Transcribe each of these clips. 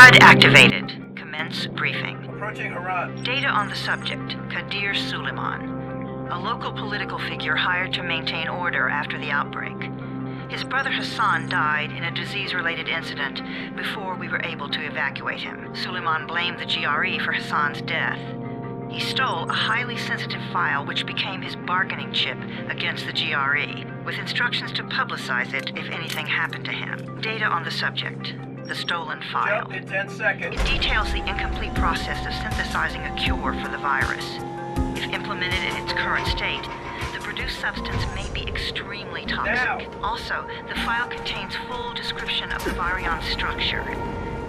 HUD activated. Commence briefing. Approaching Harad. Data on the subject, Kadir Suleiman, a local political figure hired to maintain order after the outbreak. His brother Hassan died in a disease-related incident before we were able to evacuate him. Suleiman blamed the GRE for Hassan's death. He stole a highly sensitive file which became his bargaining chip against the GRE, with instructions to publicize it if anything happened to him. Data on the subject, the stolen file. Jump in 10 seconds. It details the incomplete process of synthesizing a cure for the virus. If implemented in its current state, the produced substance may be extremely toxic. Now. Also, the file contains full description of the virion structure.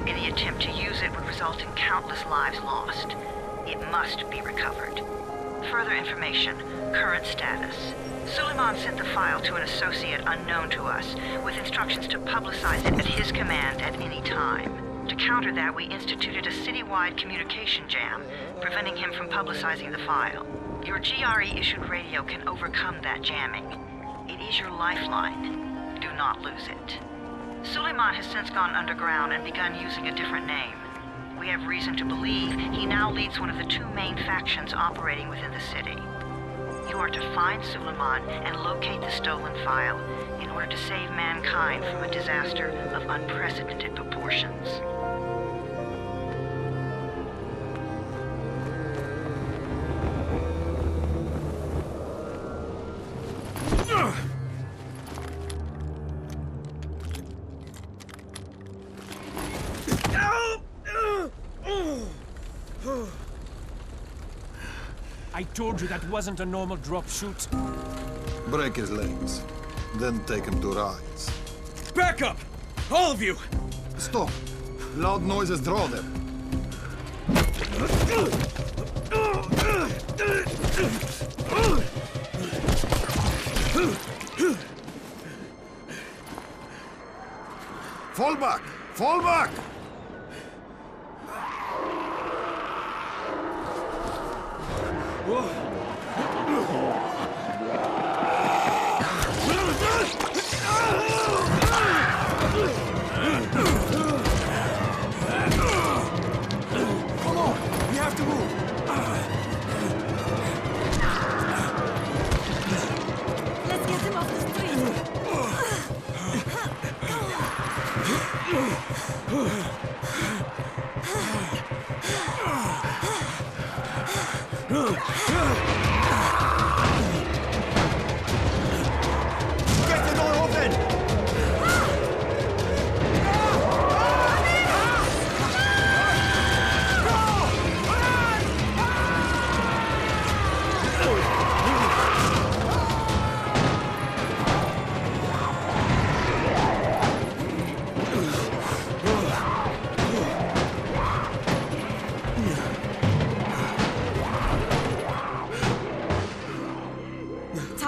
Any attempt to use it would result in countless lives lost. It must be recovered. Further information, current status. Suleiman sent the file to an associate unknown to us, with instructions to publicize it at his command at any time. To counter that, we instituted a citywide communication jam, preventing him from publicizing the file. Your GRE-issued radio can overcome that jamming. It is your lifeline. Do not lose it. Suleiman has since gone underground and begun using a different name. We have reason to believe he now leads one of the two main factions operating within the city. You are to find Suleiman and locate the stolen file in order to save mankind from a disaster of unprecedented proportions. I told you that wasn't a normal drop shoot. Break his legs, then take him to rides. Back up! All of you! Stop! Loud noises draw them. Fall back! Fall back! Come on! We have to move! Let's get him off the Get the door open!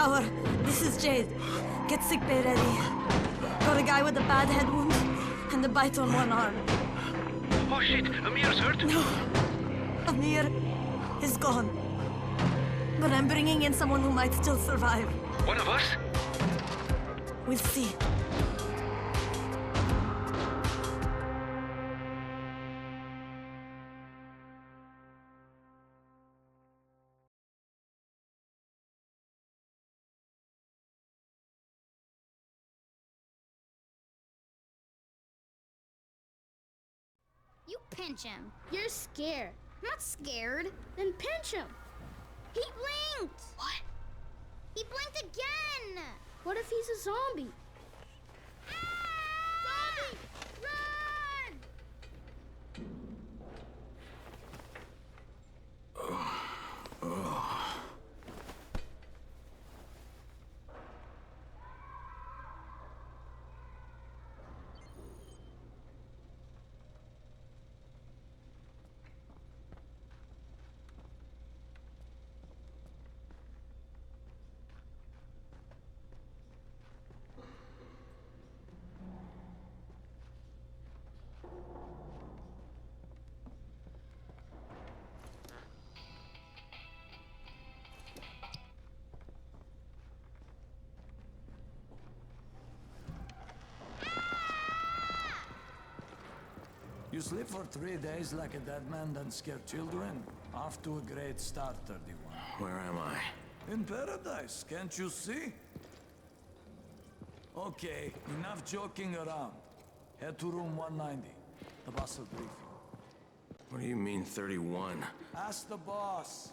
tower. This is Jade. Get sickbay ready. Got a guy with a bad head wound and a bite on one arm. Oh shit, Amir's hurt? No, Amir is gone. But I'm bringing in someone who might still survive. One of us? We'll see. You pinch him. You're scared. I'm not scared. Then pinch him. He blinked! What? He blinked again! What if he's a zombie? Zombie! Run! You sleep for 3 days like a dead man, then scare children? Off to a great start, 31. Where am I? In paradise, can't you see? Okay, enough joking around. Head to room 190. The boss will brief you. What do you mean, 31? Ask the boss.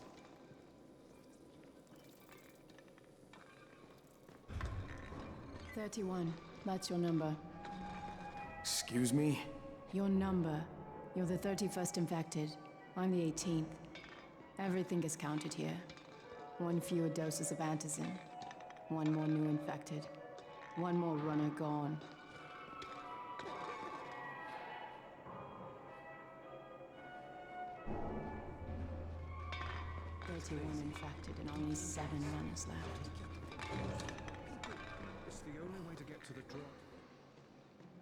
"31. That's your number. Excuse me? Your number. You're the 31st infected. I'm the 18th. Everything is counted here. 1 fewer doses of antizin. 1 more new infected. 1 more runner gone. "31 infected and only 7 runners left. It's the only way to get to the drop.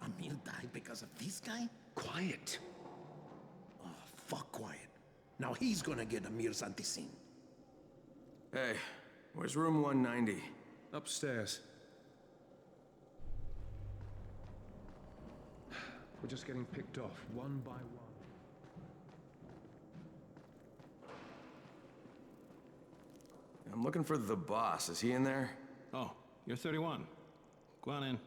Emil died because of this guy? Quiet. Oh, fuck quiet. Now he's gonna get Amir's anticin. Hey, where's room 190? Upstairs. We're just getting picked off, one by one. I'm looking for the boss. Is he in there? Oh, you're 31. Go on in.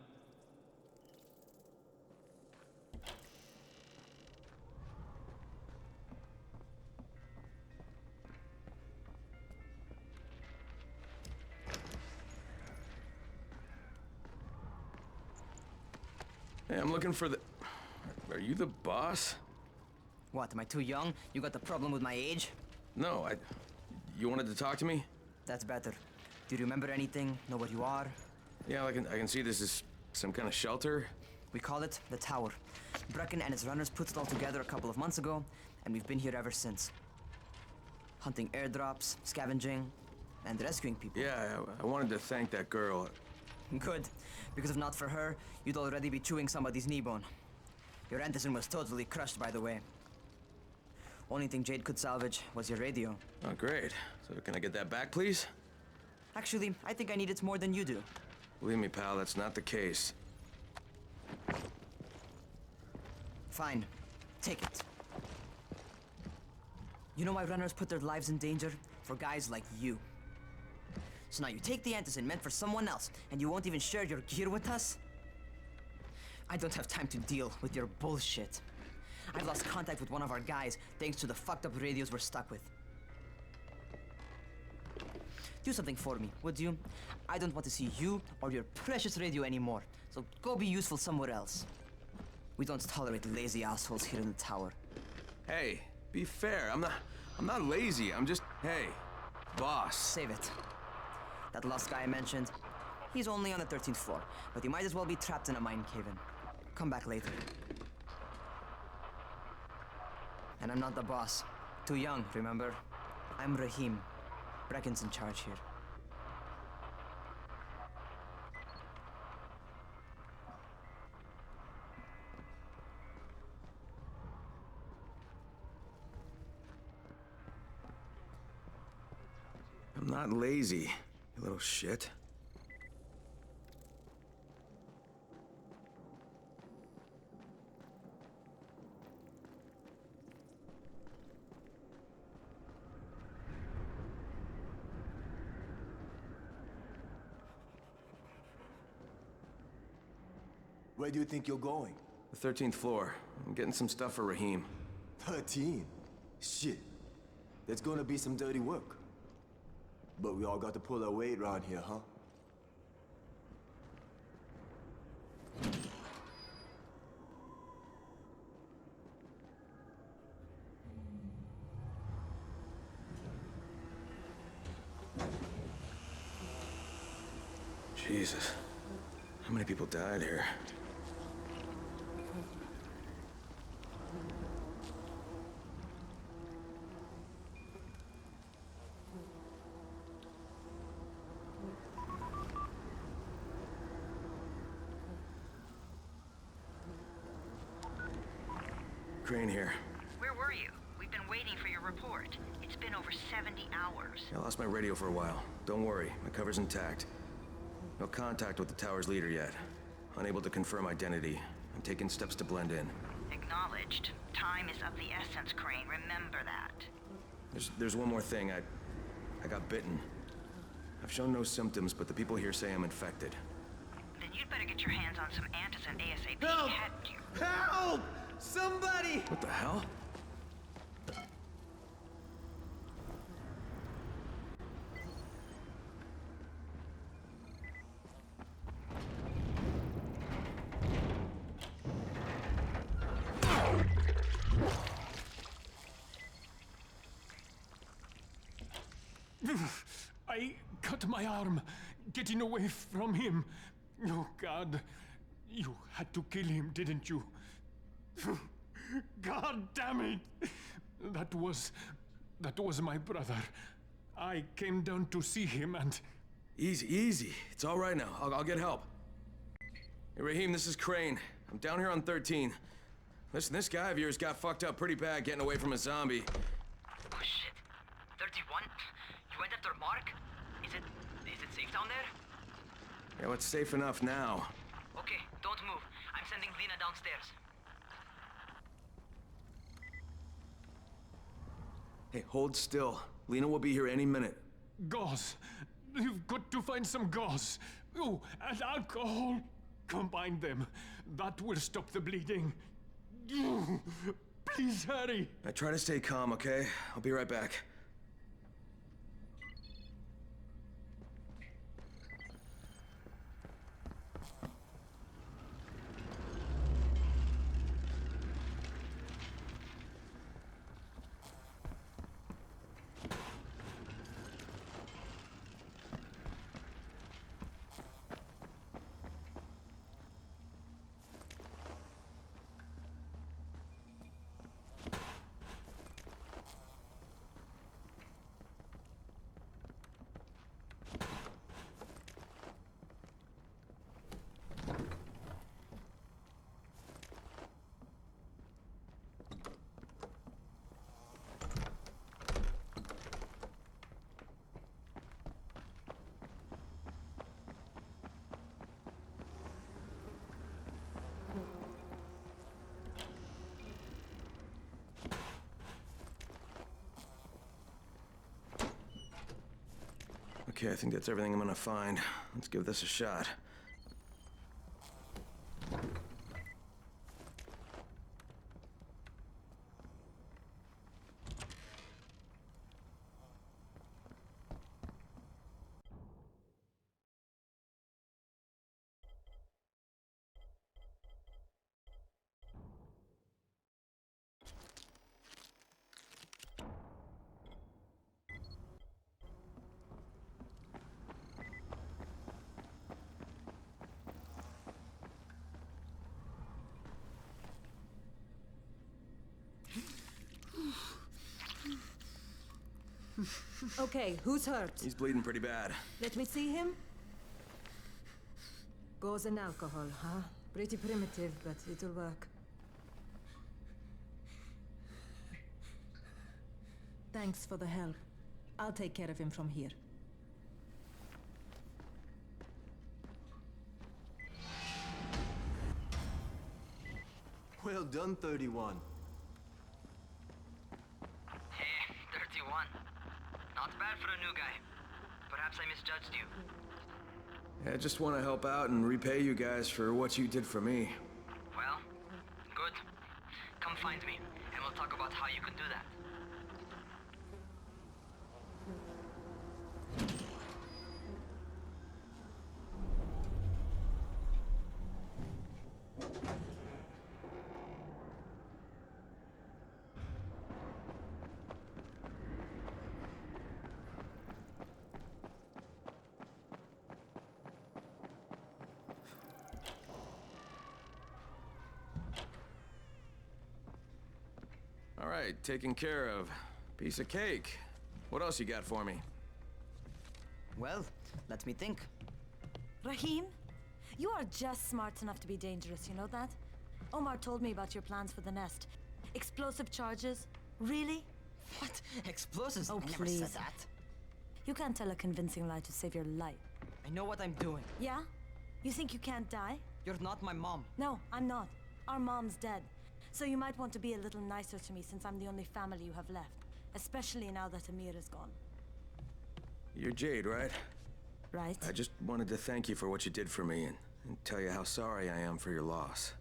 Hey, I'm looking for the... Are you the boss? What, am I too young? You got the problem with my age? No, You wanted to talk to me? That's better. Do you remember anything? Know what you are? Yeah, I can see this is some kind of shelter. We call it the Tower. Brecken and his runners put it all together a couple of months ago, and we've been here ever since. Hunting airdrops, scavenging, and rescuing people. Yeah, I wanted to thank that girl. Good, because if not for her, you'd already be chewing somebody's knee bone. Your antizin was totally crushed, by the way. Only thing Jade could salvage was your radio. Oh, great. So can I get that back, please? Actually, I think I need it more than you do. Believe me, pal, that's not the case. Fine. Take it. You know why runners put their lives in danger? For guys like you. So now you take the antizin meant for someone else, and you won't even share your gear with us? I don't have time to deal with your bullshit. I've lost contact with one of our guys thanks to the fucked up radios we're stuck with. Do something for me, would you? I don't want to see you or your precious radio anymore, so go be useful somewhere else. We don't tolerate lazy assholes here in the tower. Hey, be fair. I'm not lazy. I'm just... Hey, boss. Save it. That last guy I mentioned, he's only on the 13th floor, but he might as well be trapped in a mine cave-in. Come back later. And I'm not the boss. Too young, remember? I'm Rahim. Brecken's in charge here. I'm not lazy, you little shit. Where do you think you're going? The 13th floor. I'm getting some stuff for Rahim. 13? Shit. There's gonna be some dirty work. But we all got to pull our weight around here, huh? Jesus. How many people died here? Crane here. Where were you? We've been waiting for your report. It's been over 70 hours. I lost my radio for a while. Don't worry, my cover's intact. No contact with the tower's leader yet. Unable to confirm identity. I'm taking steps to blend in. And Acknowledged. Time is of the essence, Crane. Remember that. There's one more thing. I got bitten. I've shown no symptoms, but the people here say I'm infected. Then you'd better get your hands on some antizin ASAP. Help! Hadn't you? Help! Somebody! What the hell? I cut my arm, getting away from him. Oh, God. You had to kill him, didn't you? God damn it! That was my brother. I came down to see him and... Easy. It's all right now. I'll get help. Hey, Rahim, this is Crane. I'm down here on 13. Listen, this guy of yours got fucked up pretty bad getting away from a zombie. Oh, shit. 31? You went after Mark? Is it safe down there? Yeah, well, it's safe enough now. Okay, don't move. I'm sending Lena downstairs. Hey, hold still. Lena will be here any minute. Gauze. You've got to find some gauze. Oh, and alcohol. Combine them. That will stop the bleeding. Please hurry. I try to stay calm, okay? I'll be right back. Okay, I think that's everything I'm gonna find. Let's give this a shot. Okay, who's hurt? He's bleeding pretty bad. Let me see him. Gauze and alcohol, huh? Pretty primitive, but it'll work. Thanks for the help. I'll take care of him from here. Well done, 31. Hey, 31. Not bad for a new guy. Perhaps I misjudged you. I just want to help out and repay you guys for what you did for me. Well, good. Come find me, and we'll talk about how you can do that. All right, taken care of. Piece of cake. What else you got for me? Well, let me think. Rahim, you are just smart enough to be dangerous, you know that? Omar told me about your plans for the nest. Explosive charges? Really? What? Explosives? Oh, I never please. said that. You can't tell a convincing lie to save your life. I know what I'm doing. Yeah? You think you can't die? You're not my mom. No, I'm not. Our mom's dead. So you might want to be a little nicer to me since I'm the only family you have left. Especially now that Amir is gone. You're Jade, right? Right? I just wanted to thank you for what you did for me and tell you how sorry I am for your loss.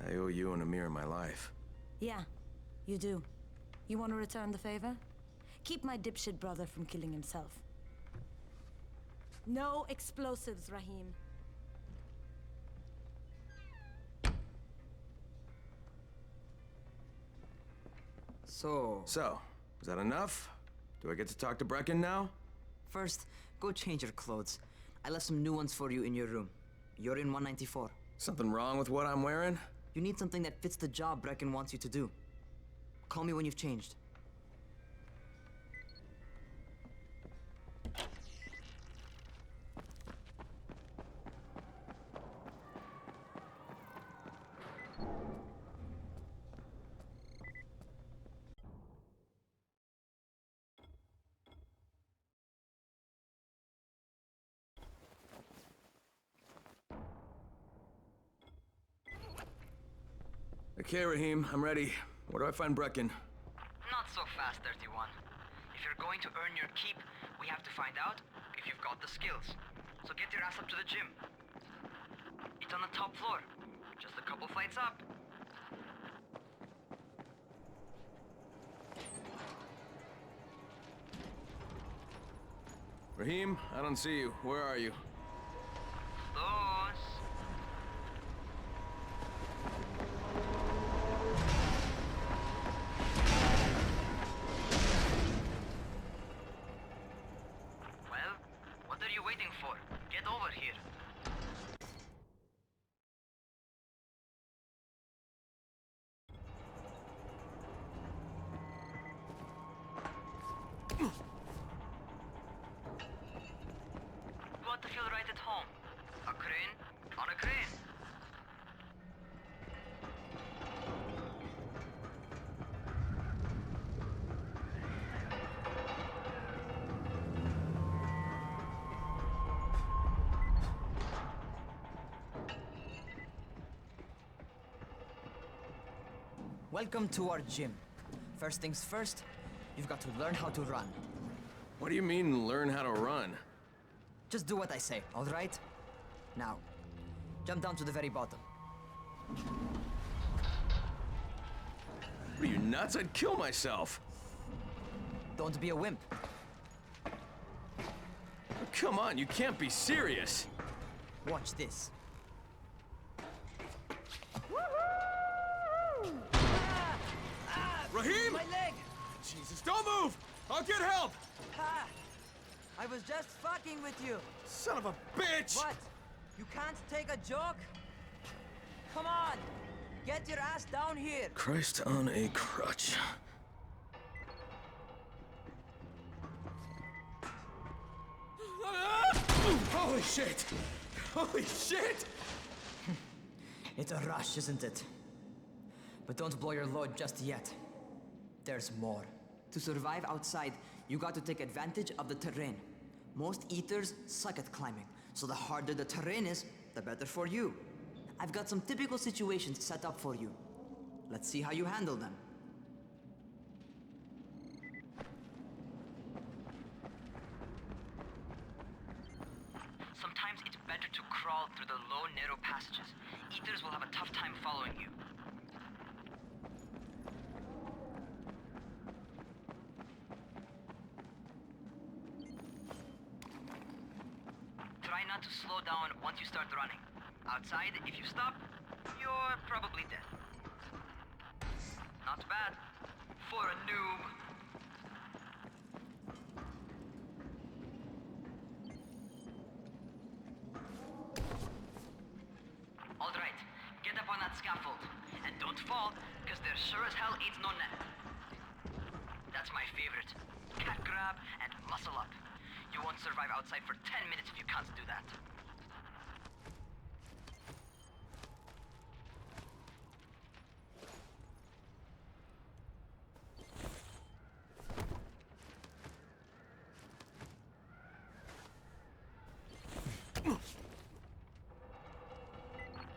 I owe you and Amir my life. Yeah, you do. You want to return the favor? Keep my dipshit brother from killing himself. No explosives, Rahim. So, is that enough? Do I get to talk to Brecken now? first, go change your clothes. I left some new ones for you in your room. You're in 194. Something wrong with what I'm wearing? You need something that fits the job Brecken wants you to do. Call me when you've changed. Okay, Rahim, I'm ready. Where do I find Brecken? Not so fast, 31. If you're going to earn your keep, we have to find out if you've got the skills. So get your ass up to the gym. It's on the top floor. Just a couple flights up. Rahim, I don't see you. Where are you? Those. Well, what are you waiting for? Get over here. You want to feel right at home. A crane on a crane. Welcome to our gym. First things first, you've got to learn how to run. What do you mean, learn how to run? Just do what I say, all right? Now, jump down to the very bottom. What are you, nuts? I'd kill myself. Don't be a wimp. Come on, you can't be serious. Watch this. Rahim! My leg! Jesus, don't move! I'll get help! Ha! I was just fucking with you. Son of a bitch! What? You can't take a joke? Come on! Get your ass down here! Christ on a crutch. Holy shit! Holy shit! It's a rush, isn't it? But don't blow your load just yet. There's more. To survive outside, you got to take advantage of the terrain. Most eaters suck at climbing, so the harder the terrain is, the better for you. I've got some typical situations set up for you. Let's see how you handle them. Sometimes it's better to crawl through the low, narrow passages. Eaters will have a tough time following you. Try not to slow down once you start running. Outside, if you stop, you're probably dead. Not bad for a noob. All right, get up on that scaffold. And don't fall, because there sure as hell ain't no net. That's my favorite. Cat grab and muscle up. You won't survive outside for 10 minutes if you can't do that.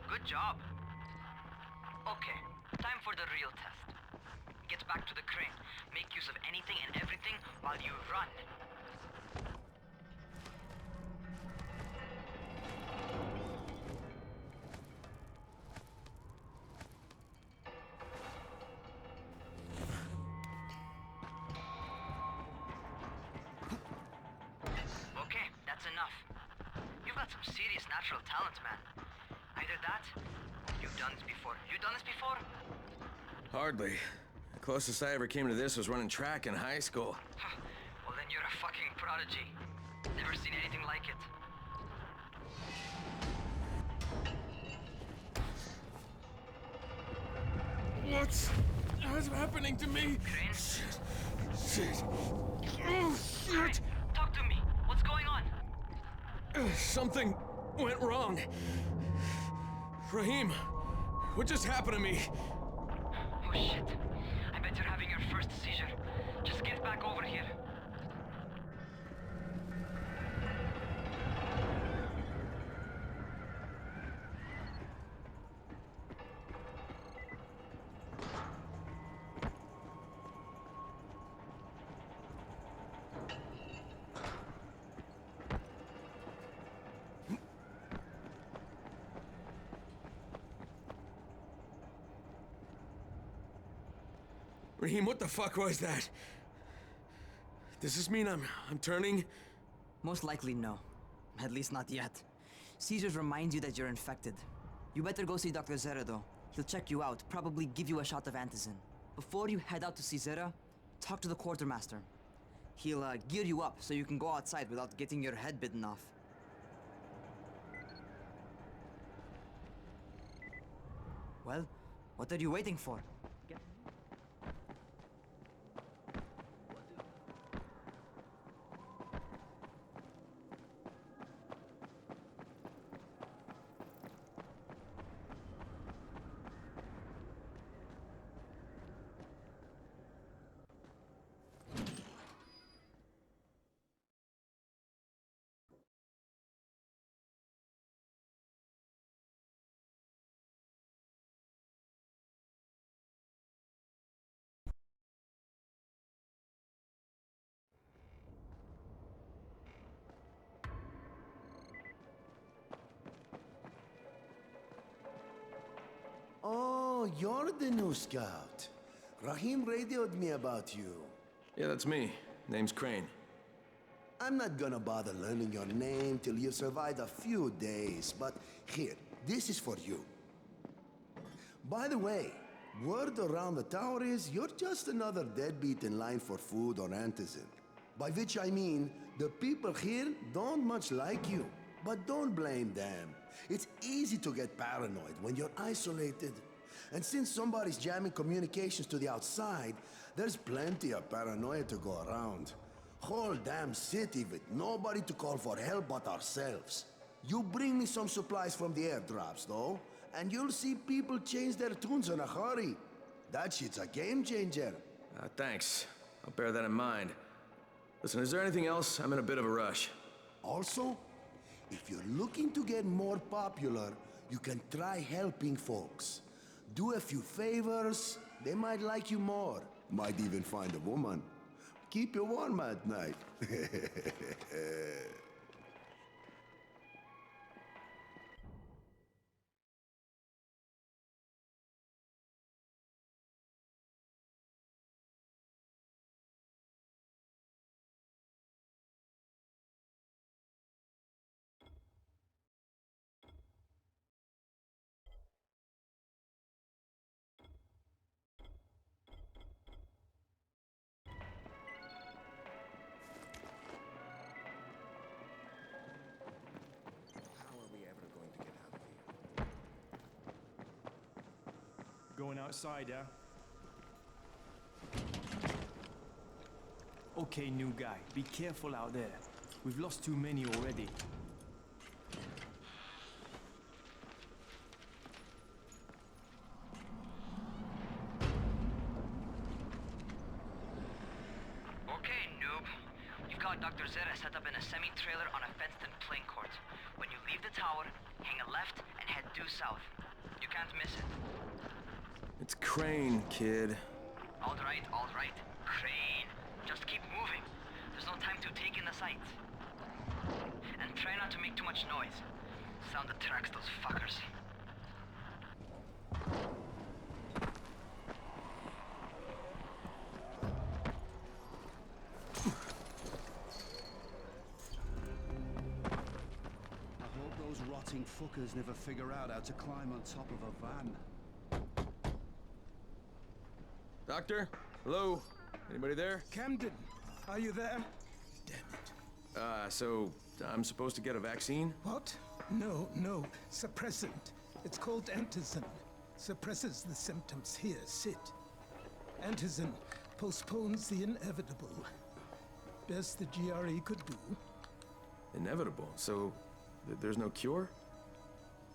Good job. Okay, Time for the real test. Get back to the crane. Make use of anything and everything while you run. Okay, that's enough. You've got some serious natural talent, man. Either that, you've done this before. You done this before? Hardly. The closest I ever came to this was running track in high school. Well, then you're a fucking prodigy. Never seen anything like it. What's happening to me? Crane? Shit. Oh, shit. Crane, talk to me. What's going on? Something went wrong. Rahim, what just happened to me? Oh shit. I bet you're having your first seizure. Just get back over here. Rahim, what the fuck was that? Does this mean I'm turning? Most likely no. At least not yet. Seizures remind you that you're infected. You better go see Dr. Zera though. He'll check you out, probably give you a shot of antizin. Before you head out to see Zera, talk to the quartermaster. He'll gear you up so you can go outside without getting your head bitten off. Well, what are you waiting for? Oh, you're the new scout. Rahim radioed me about you. Yeah, that's me. Name's Crane. I'm not gonna bother learning your name till you've survived a few days, but here, this is for you. By the way, word around the tower is you're just another deadbeat in line for food or antizin. By which I mean, the people here don't much like you. But don't blame them. It's easy to get paranoid when you're isolated. And since somebody's jamming communications to the outside, there's plenty of paranoia to go around. Whole damn city with nobody to call for help but ourselves. You bring me some supplies from the airdrops, though, and you'll see people change their tunes in a hurry. That shit's a game changer. Thanks. I'll bear that in mind. Listen, is there anything else? I'm in a bit of a rush. Also, if you're looking to get more popular, you can try helping folks. Do a few favors, they might like you more. Might even find a woman. Keep you warm at night. Going outside, yeah? Okay, new guy. Be careful out there. We've lost too many already. Okay, noob. You've got Dr. Zera set up in a semi-trailer on a fenced-in playing court. When you leave the tower, hang a left and head due south. You can't miss it. It's Crane, kid. All right. Crane. Just keep moving. There's no time to take in the sights. And try not to make too much noise. Sound attracts those fuckers. I hope those rotting fuckers never figure out how to climb on top of a van. Doctor? Hello? Anybody there? Camden, are you there? So I'm supposed to get a vaccine? What? No. Suppressant. It's called antizin. Suppresses the symptoms. Here, sit. Antizin postpones the inevitable. Best the GRE could do. Inevitable? So there's no cure?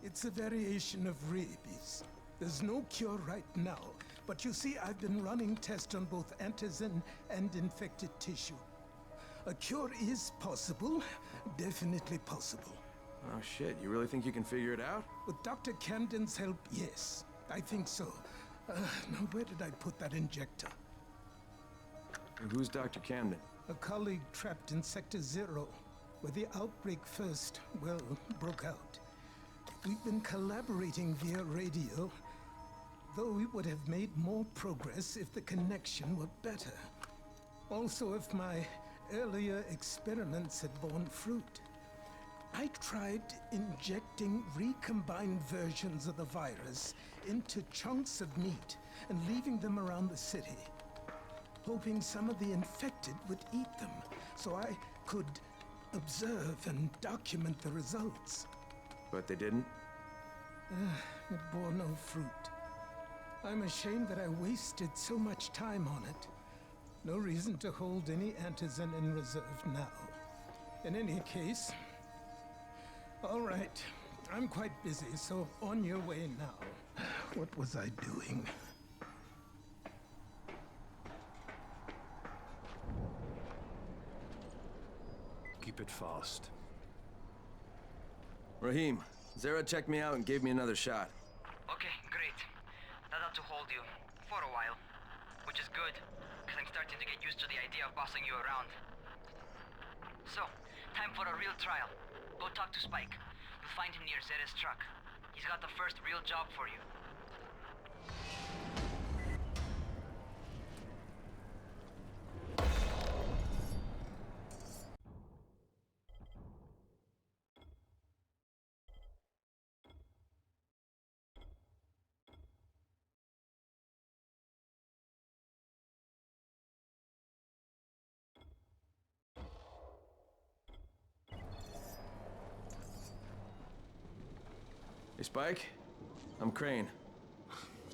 It's a variation of rabies. There's no cure right now. But you see, I've been running tests on both antizin and infected tissue. A cure is possible. Definitely possible. Oh shit, you really think you can figure it out? With Dr. Camden's help, yes. I think so. Now where did I put that injector? Who's Dr. Camden? A colleague trapped in Sector Zero, where the outbreak first, well, broke out. We've been collaborating via radio, though we would have made more progress if the connection were better. Also, if my earlier experiments had borne fruit. I tried injecting recombined versions of the virus into chunks of meat and leaving them around the city, hoping some of the infected would eat them so I could observe and document the results. But they didn't? It bore no fruit. I'm ashamed that I wasted so much time on it. No reason to hold any antizin in reserve now. In any case, all right, I'm quite busy, so on your way now. What was I doing? Keep it fast. Rahim, Zara checked me out and gave me another shot. Okay, great. That ought to hold you. For a while. Which is good, because I'm starting to get used to the idea of bossing you around. So, time for a real trial. Go talk to Spike. You'll find him near Zera's truck. He's got the first real job for you. Hey, Spike. I'm Crane.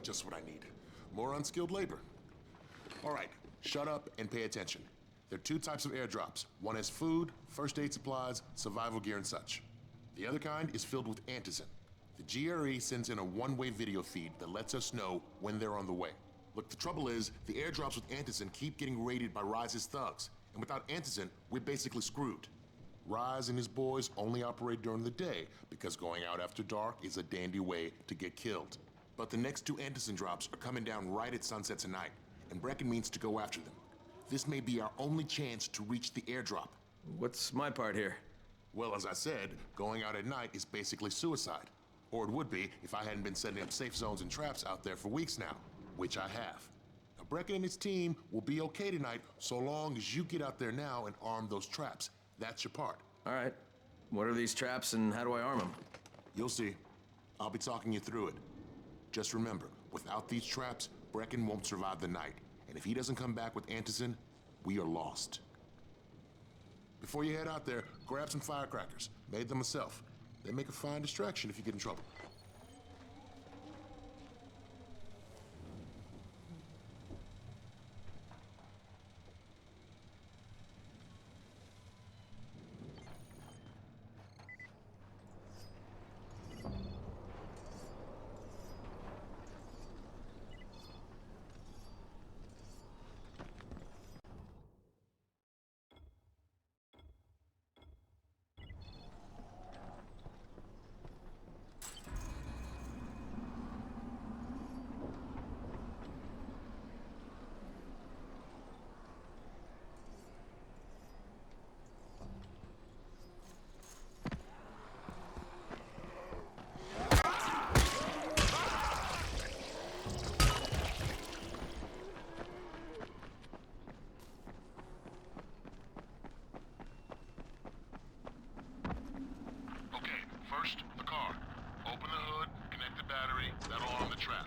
Just what I need. More unskilled labor. All right, shut up and pay attention. There are two types of airdrops. One has food, first aid supplies, survival gear, and such. The other kind is filled with antizin. The GRE sends in a one-way video feed that lets us know when they're on the way. Look, the trouble is, the airdrops with antizin keep getting raided by Rise's thugs, and without antizin, we're basically screwed. Rise and his boys only operate during the day because going out after dark is a dandy way to get killed. But the next two antizin drops are coming down right at sunset tonight, and Brecken means to go after them. This may be our only chance to reach the airdrop. What's my part here? Well, as I said, going out at night is basically suicide. Or it would be if I hadn't been setting up safe zones and traps out there for weeks now, which I have. Now, Brecken and his team will be okay tonight so long as you get out there now and arm those traps. That's your part. All right. What are these traps and how do I arm them? You'll see. I'll be talking you through it. Just remember, without these traps, Brecken won't survive the night. And if he doesn't come back with antizin, we are lost. Before you head out there, grab some firecrackers. Made them myself. They make a fine distraction if you get in trouble. That'll arm the trap.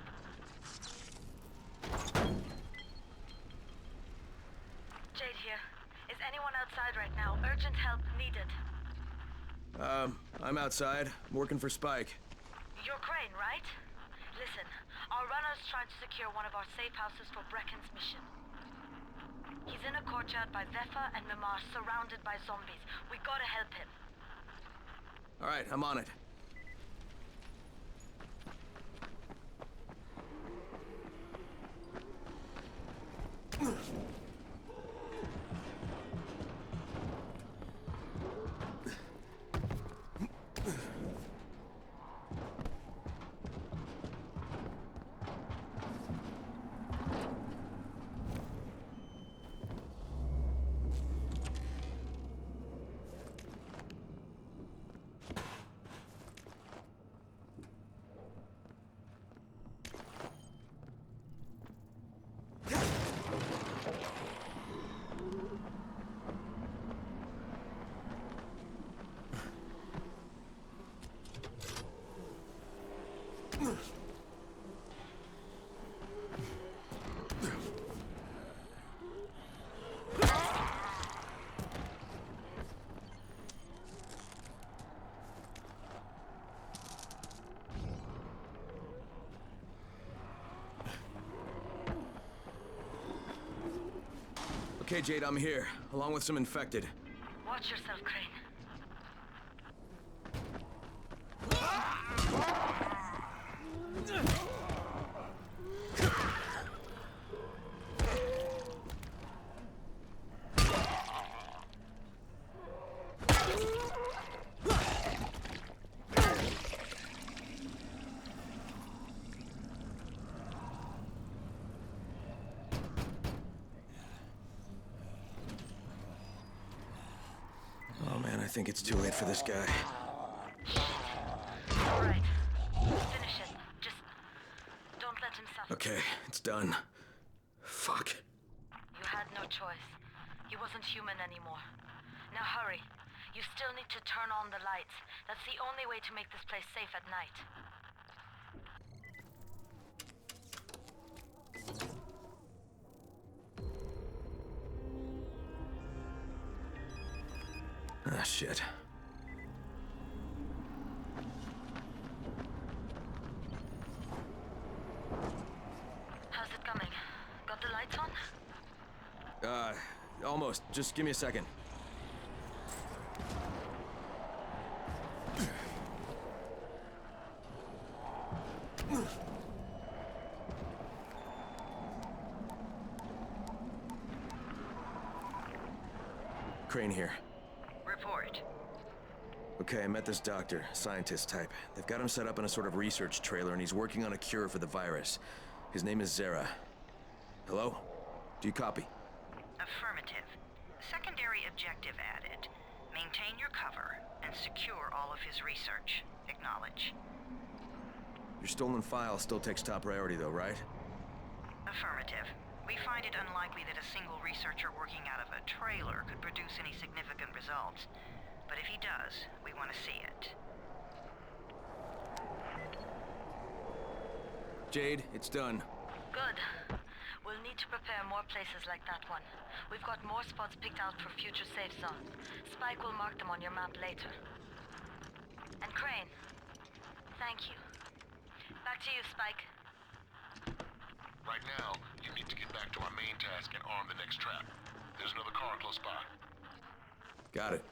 Jade here. Is anyone outside right now? Urgent help needed. I'm outside. I'm working for Spike. You're Crane, right? Listen, our runner's trying to secure one of our safe houses for Brecken's mission. He's in a courtyard by Vefa and Mimar, surrounded by zombies. We gotta help him. All right, I'm on it. Okay, Jade, I'm here, along with some infected. Watch yourself, Crane. Oh man, I think it's too late for this guy. All right. Finish it. Just don't let him suffer. Okay, it's done. Fuck. You had no choice. He wasn't human anymore. Now hurry. You still need to turn on the lights. That's the only way to make this place safe at night. Ah, shit. How's it coming? Got the lights on? Almost. Just give me a second. Crane here. Report. Okay, I met this doctor, scientist type. They've got him set up in a sort of research trailer, and he's working on a cure for the virus. His name is Zere. Hello? Do you copy? Affirmative. Secondary objective added. Maintain your cover and secure all of his research. Acknowledge. Your stolen file still takes top priority, though, right? Affirmative. We find it unlikely that a single researcher working out of a trailer could produce any significant results. But if he does, we want to see it. Jade, it's done. Good. We'll need to prepare more places like that one. We've got more spots picked out for future safe zones. Spike will mark them on your map later. And Crane, thank you. Back to you, Spike. Right now, you need to get back to our main task and arm the next trap. There's another car close by. Got it.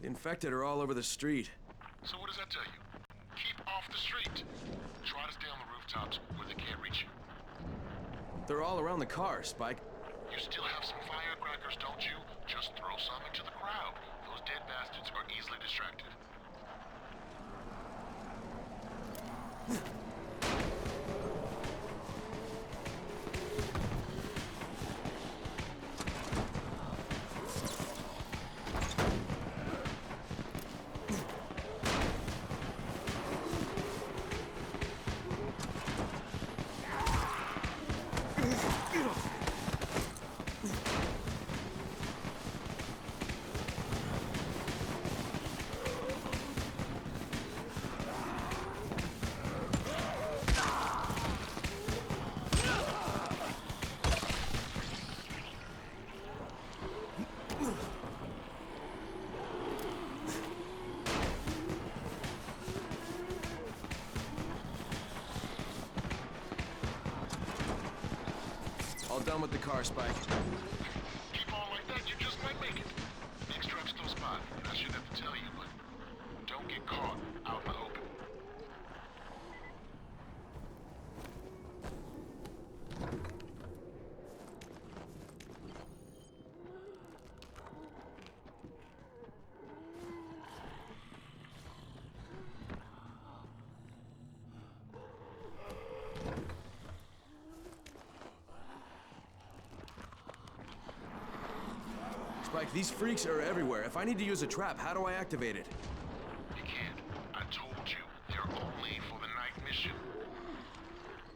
The infected are all over the street. So what does that tell you? Keep off the street. Try to stay on the rooftops where they can't reach you. They're all around the car, Spike. You still have some firecrackers, don't you? Just throw some into the crowd. Those dead bastards are easily distracted. All done with the car, Spike. Keep on like that, you just might make it. Next trap's close by. I shouldn't have to tell you, but don't get caught out in the open. Spike, these freaks are everywhere. If I need to use a trap, how do I activate it? You can't. I told you, they're only for the night mission.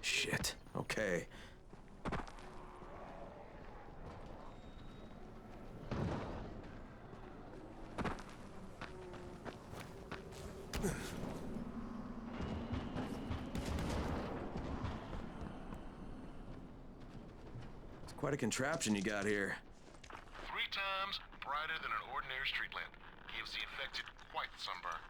Shit. Okay. It's quite a contraption you got here. 3 times brighter than an ordinary street lamp. Gives the infected quite the sunburn.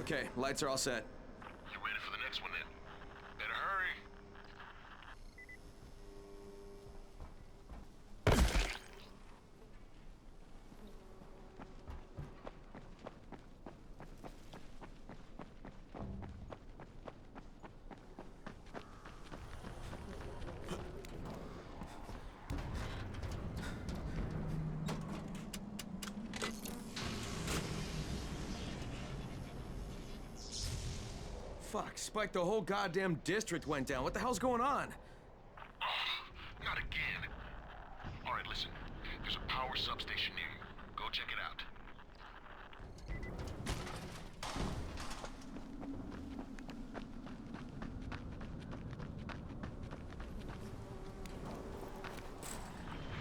Okay, lights are all set. You ready for the next one then? Better hurry. Fuck, Spike, the whole goddamn district went down. What the hell's going on? Not again. All right, listen. There's a power substation near you. Go check it out.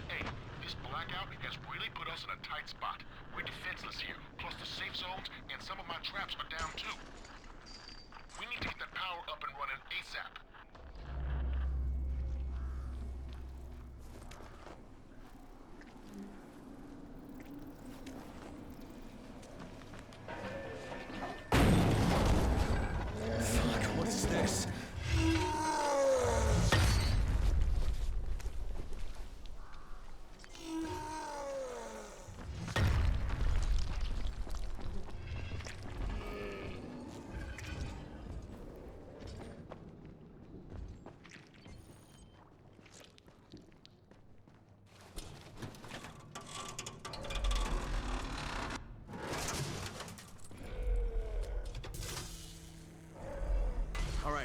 Hey, this blackout has really put us in a tight spot. We're defenseless here. Plus the safe zones and some of my traps are down too. We need to get that power up and running ASAP.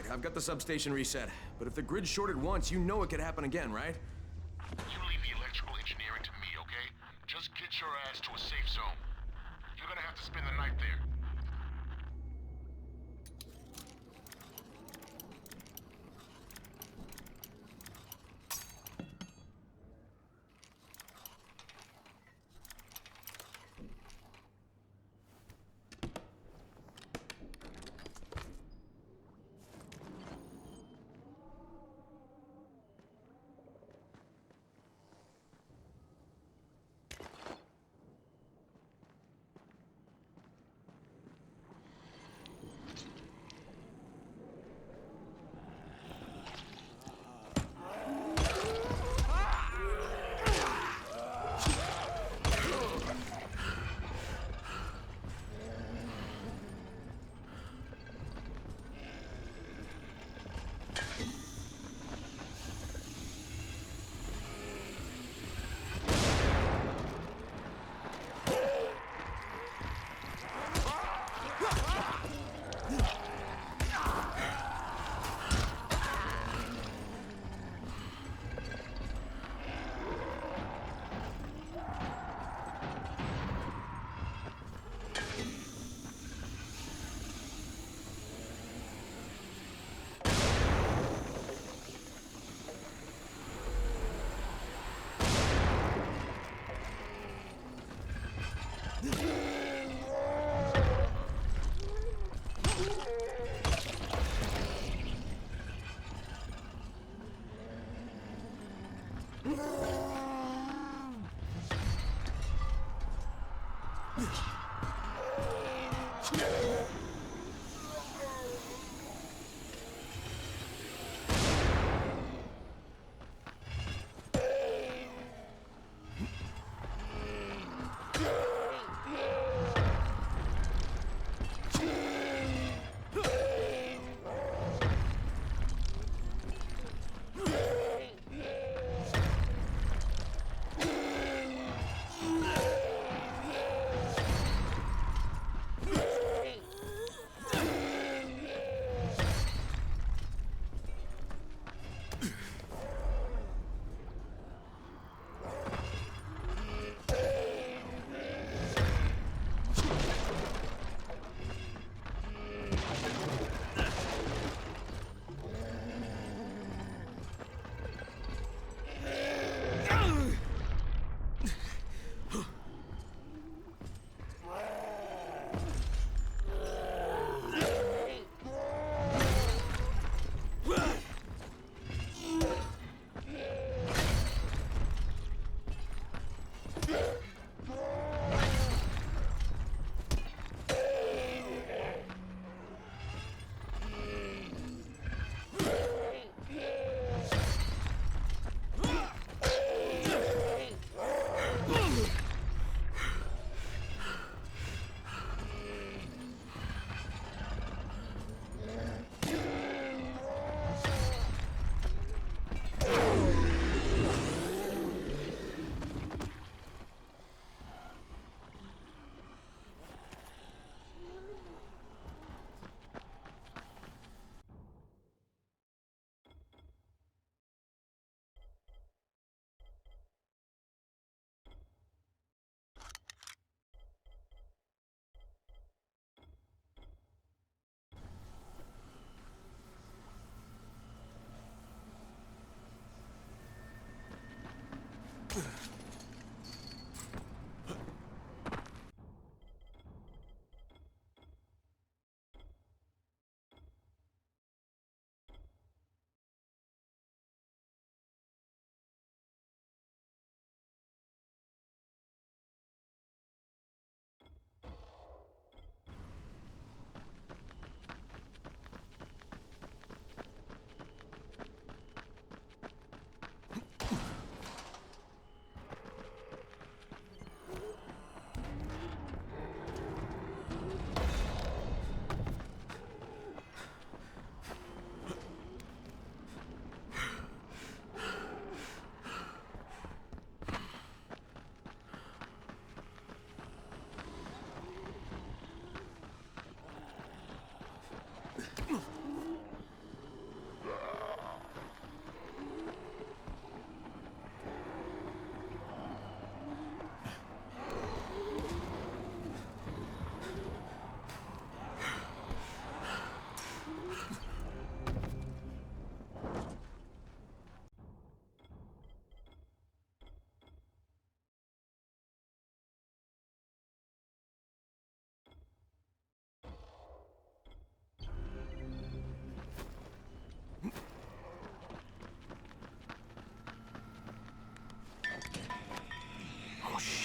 right, I've got the substation reset. But if the grid shorted once, you know it could happen again, right? You leave the electrical engineering to me, okay? Just get your ass to a safe zone. You're gonna have to spend the night there.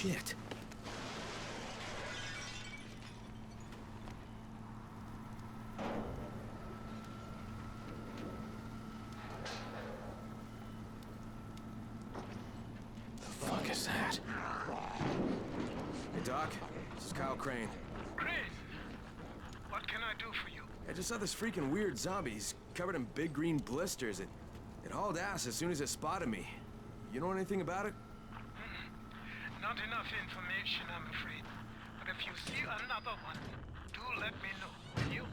Shit. The fuck is that? Hey, Doc. This is Kyle Crane. Crane! What can I do for you? I just saw this freaking weird zombie. He's covered in big green blisters. It hauled ass as soon as it spotted me. You know anything about it? Not enough information, I'm afraid. But if you see another one, do let me know, will you?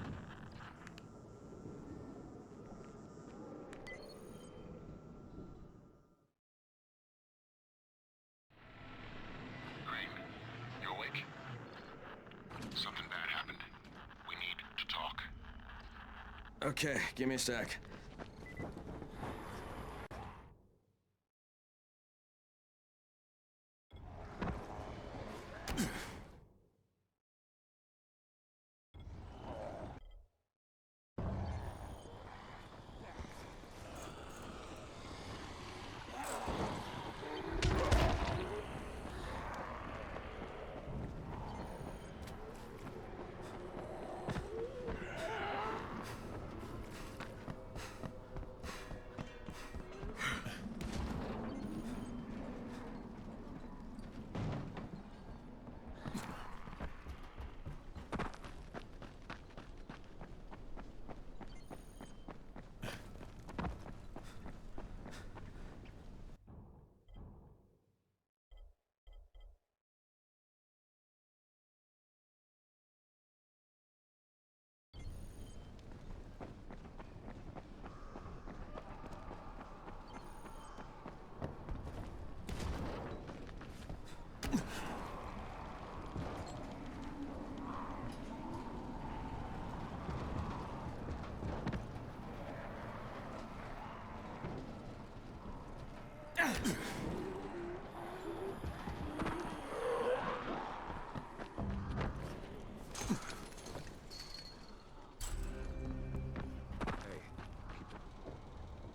Crane, you awake? Something bad happened. We need to talk. Okay, give me a sec.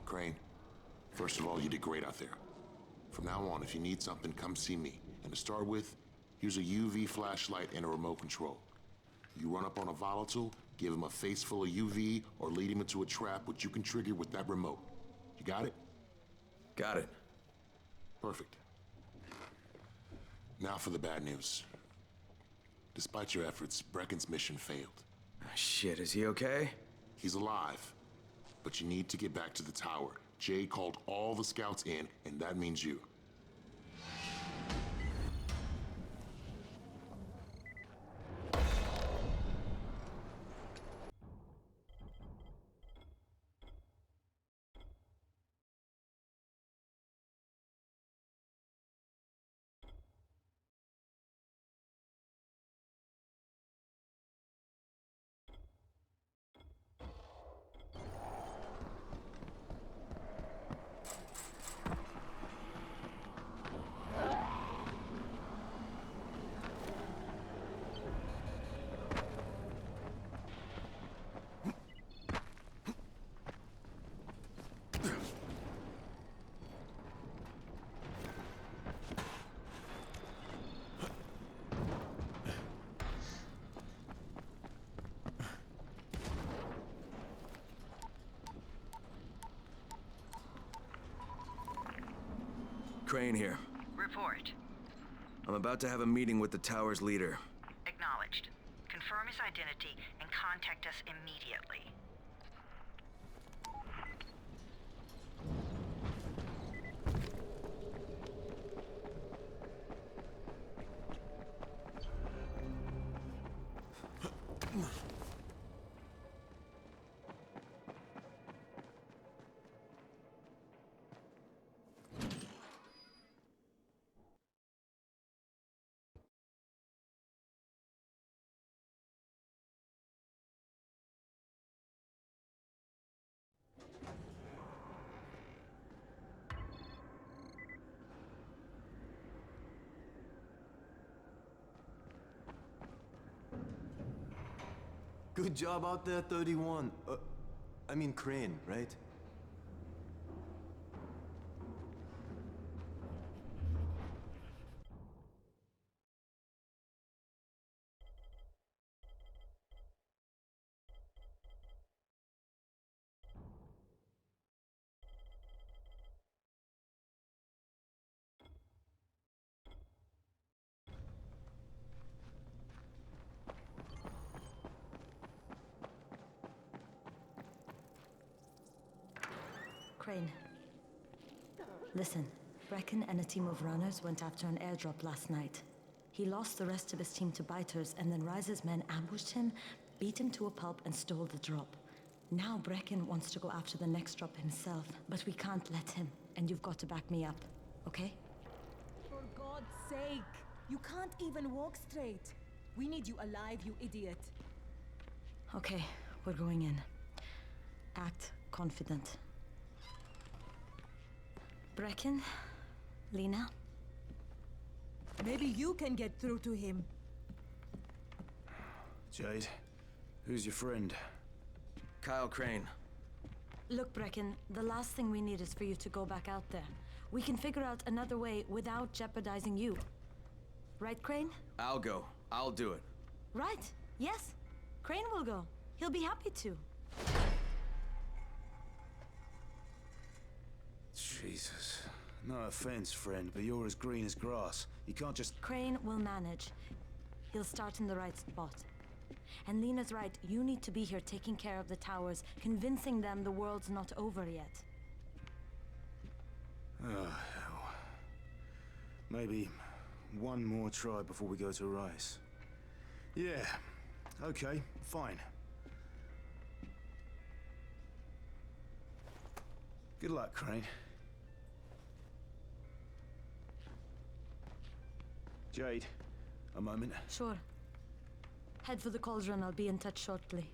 Crane, first of all, you did great out there. From now on, if you need something, come see me. And to start with, use a UV flashlight and a remote control. You run up on a volatile, give him a face full of UV, or lead him into a trap which you can trigger with that remote. You got it? Got it. Perfect. Now for the bad news. Despite your efforts, Brecken's mission failed. Shit, is he okay? He's alive, but you need to get back to the tower. Jay called all the scouts in, and that means you. Crane here. Report. I'm about to have a meeting with the tower's leader. Acknowledged. Confirm his identity and contact us immediately. Good job out there, 31. I mean Crane, right? Crane. Listen, Brecken and a team of runners went after an airdrop last night. He lost the rest of his team to biters, and then Rise's men ambushed him, beat him to a pulp, and stole the drop. Now Brecken wants to go after the next drop himself, but we can't let him, and you've got to back me up, okay? For God's sake! You can't even walk straight. We need you alive, you idiot. Okay, we're going in. Act confident. Brecken? Lena? Maybe you can get through to him. Jade, who's your friend? Kyle Crane. Look, Brecken, the last thing we need is for you to go back out there. We can figure out another way without jeopardizing you. Right, Crane? I'll go. I'll do it. Right. Yes. Crane will go. He'll be happy to. Jesus. No offense, friend, but you're as green as grass. You can't just... Crane will manage. He'll start in the right spot. And Lena's right, you need to be here taking care of the towers, convincing them the world's not over yet. Oh, hell. Maybe one more try before we go to Rise. Yeah, okay, fine. Good luck, Crane. Jade, a moment. Sure. Head for the cauldron. I'll be in touch shortly.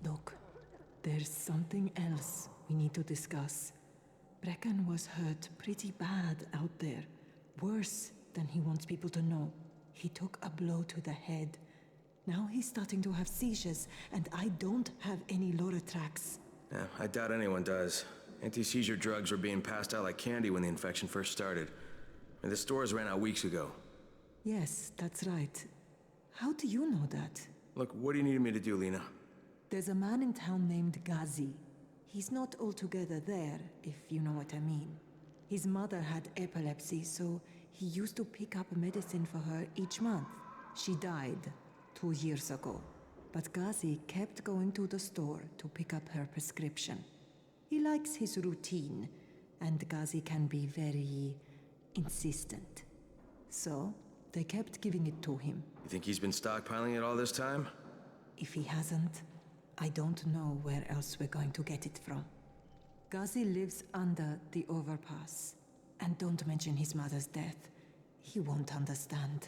Look, there's something else we need to discuss. Brecken was hurt pretty bad out there. Worse than he wants people to know. He took a blow to the head. Now he's starting to have seizures, and I don't have any Loratrax. Yeah, I doubt anyone does. Anti-seizure drugs were being passed out like candy when the infection first started. And the stores ran out weeks ago. Yes, that's right. How do you know that? Look, what do you need me to do, Lena? There's a man in town named Ghazi. He's not altogether there, if you know what I mean. His mother had epilepsy, so he used to pick up medicine for her each month. She died 2 years ago. But Ghazi kept going to the store to pick up her prescription. He likes his routine, and Ghazi can be very insistent. So, they kept giving it to him. You think he's been stockpiling it all this time? If he hasn't, I don't know where else we're going to get it from. Ghazi lives under the overpass. And don't mention his mother's death. He won't understand.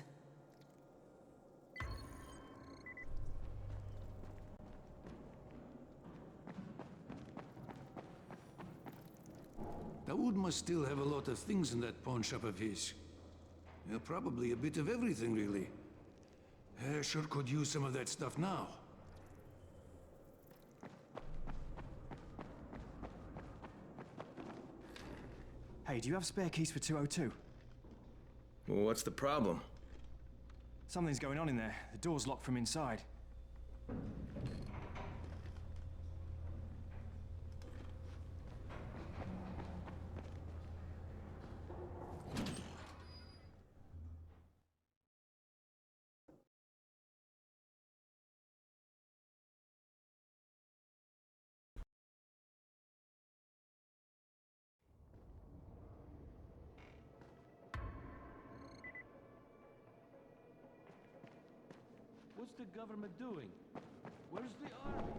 Dawood must still have a lot of things in that pawn shop of his. Yeah, probably a bit of everything, really. Sure could use some of that stuff now. Hey, do you have spare keys for 202? Well, what's the problem? Something's going on in there. The door's locked from inside. What's the government doing? Where's the army?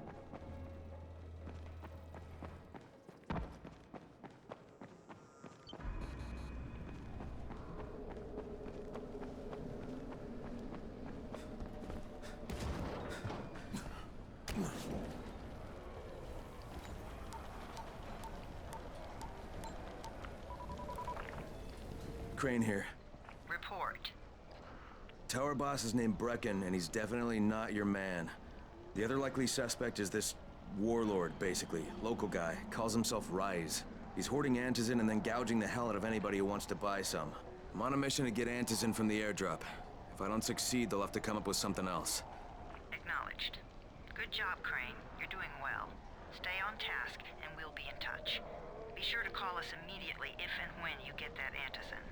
Crane here. Report. Tower boss is named Brecken, and he's definitely not your man. The other likely suspect is this warlord, basically. Local guy. Calls himself Rise. He's hoarding Antizin and then gouging the hell out of anybody who wants to buy some. I'm on a mission to get Antizin from the airdrop. If I don't succeed, they'll have to come up with something else. Acknowledged. Good job, Crane. You're doing well. Stay on task, and we'll be in touch. Be sure to call us immediately if and when you get that Antizin.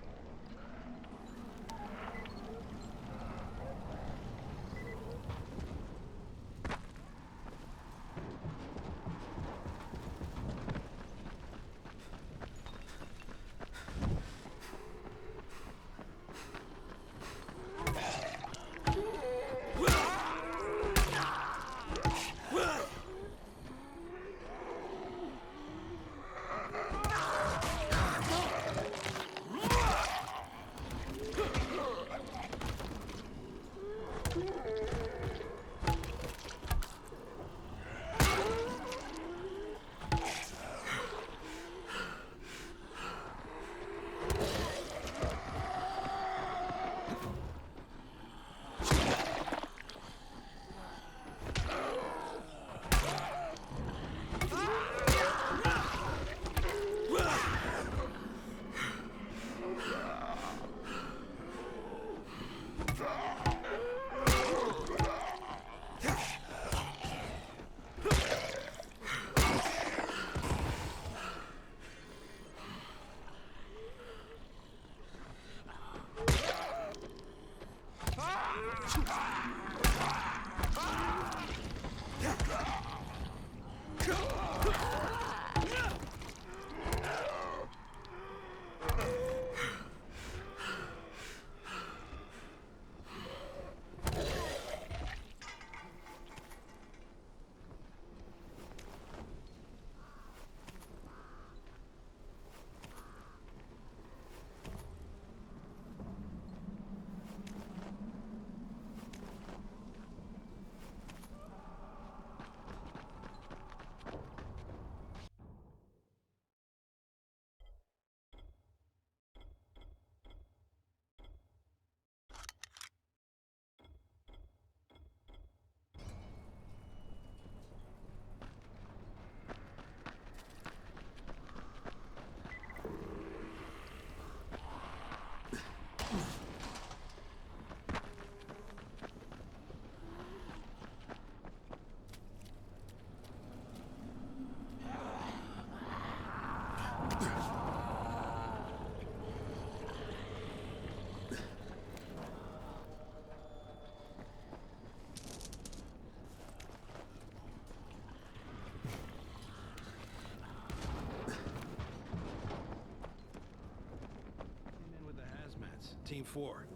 Team 4.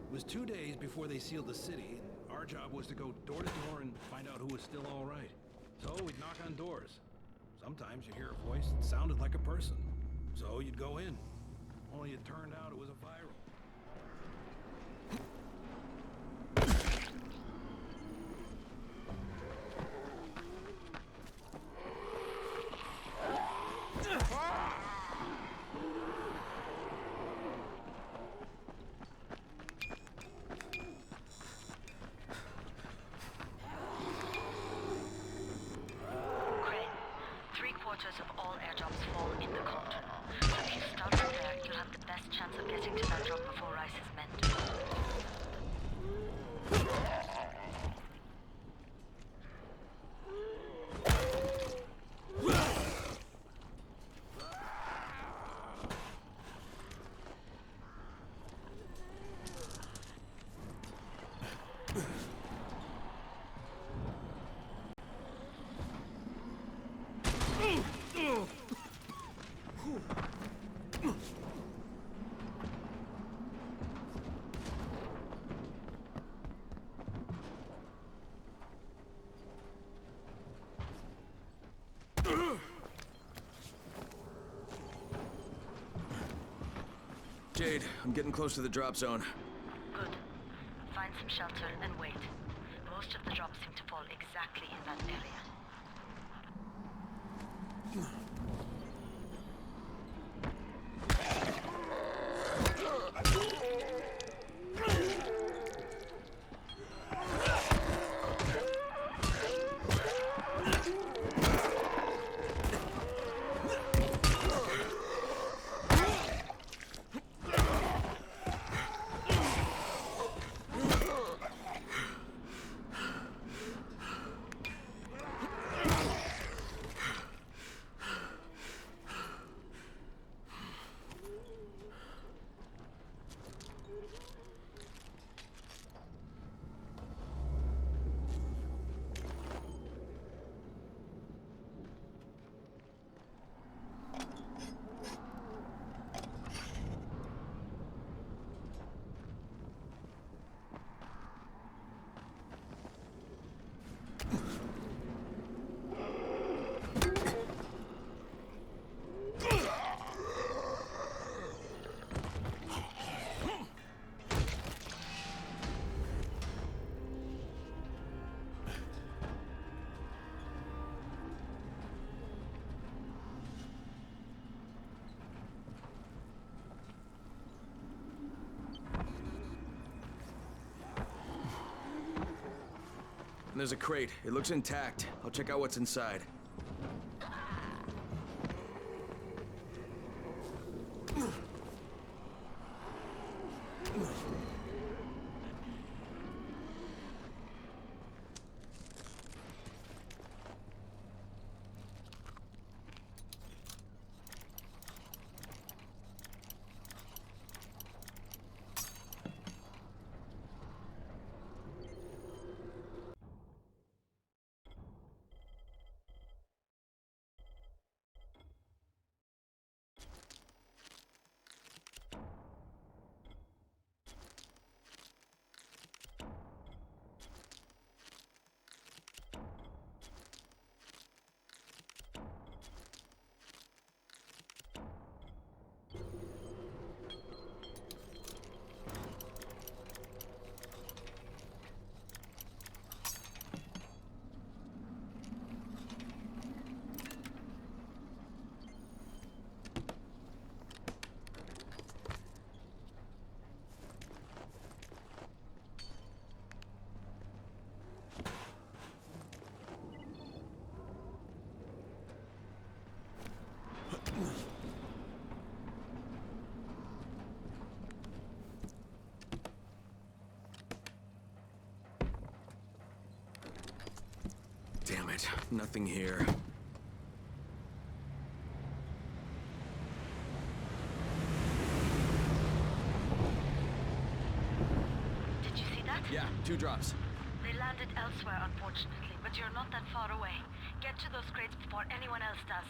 It was 2 days before they sealed the city, and our job was to go door to door and find out who was still all right. So we'd knock on doors. Sometimes you'd hear a voice that sounded like a person. So you'd go in. Only it turned out it was a viral. Of all airdrops fall in the continent. So if you start from there, you'll have the best chance of getting to that drop before Rice is meant. Jade, I'm getting close to the drop zone. Good. Find some shelter and wait. Most of the drops seem to fall exactly in that area. There's a crate. It looks intact. I'll check out what's inside. Damn it, nothing here. Did you see that? Yeah, 2 drops. They landed elsewhere, unfortunately, but you're not that far away. Get to those crates before anyone else does.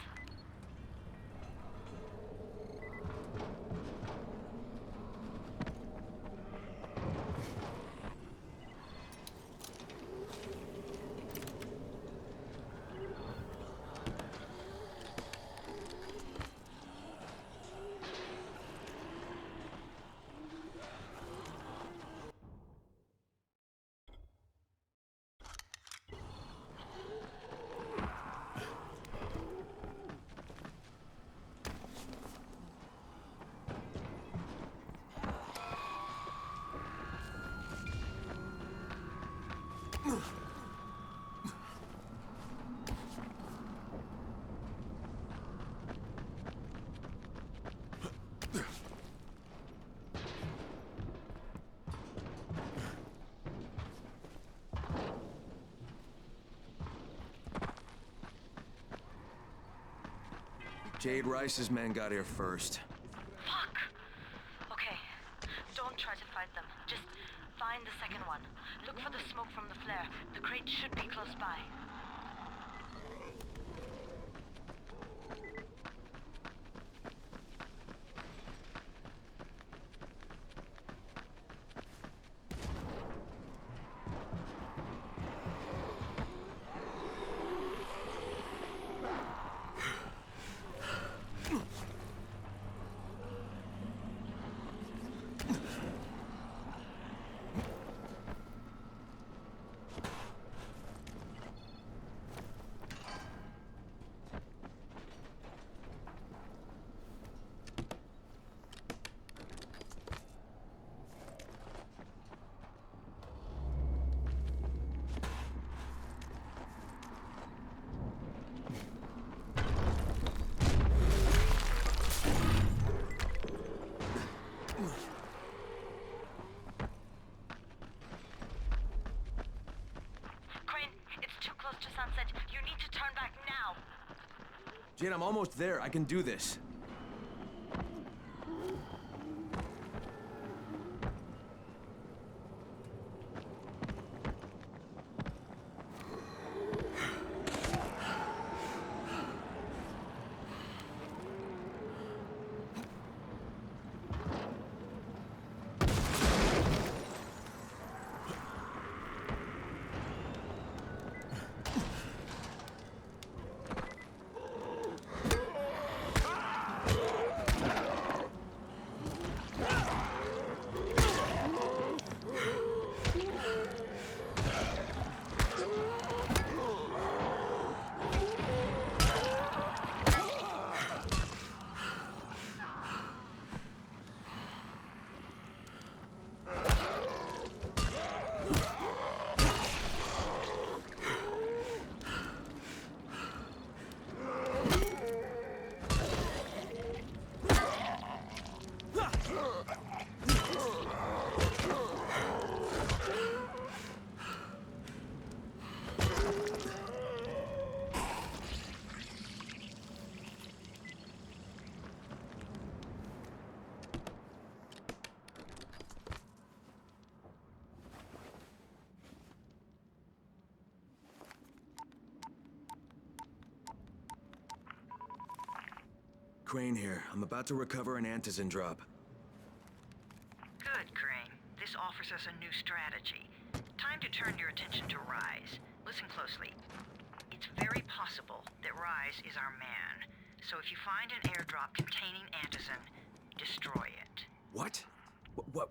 Jade Rice's men got here first. Fuck! Okay, don't try to fight them. Just find the second one. Look for the smoke from the flare. The crate should be close by. Jade, I'm almost there. I can do this. Crane here. I'm about to recover an Antizin drop. Good, Crane. This offers us a new strategy. Time to turn your attention to Rise. Listen closely. It's very possible that Rise is our man. So if you find an airdrop containing Antizin, destroy it. What?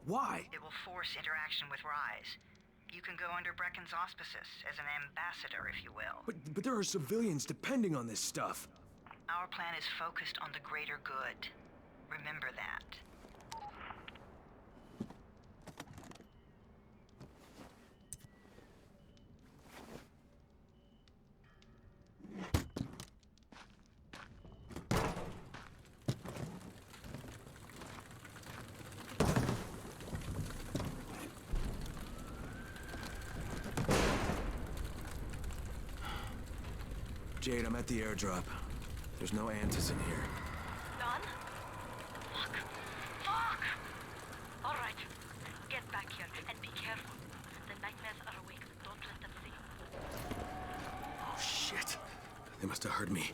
Why? It will force interaction with Rise. You can go under Brecken's auspices as an ambassador, if you will. But there are civilians depending on this stuff. Our plan is focused on the greater good. Remember that. Jade, I'm at the airdrop. There's no Antizin here. None? Fuck. Fuck! All right. Get back here and be careful. The nightmares are awake. Don't let them see you. Oh, shit. They must have heard me.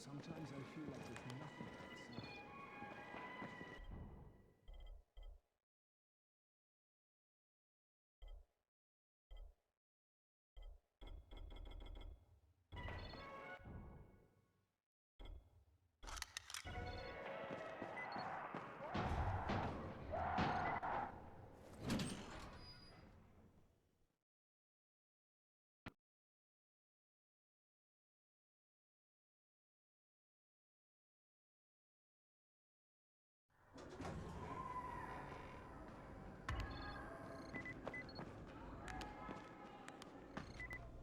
Sometimes I feel like there's nothing outside.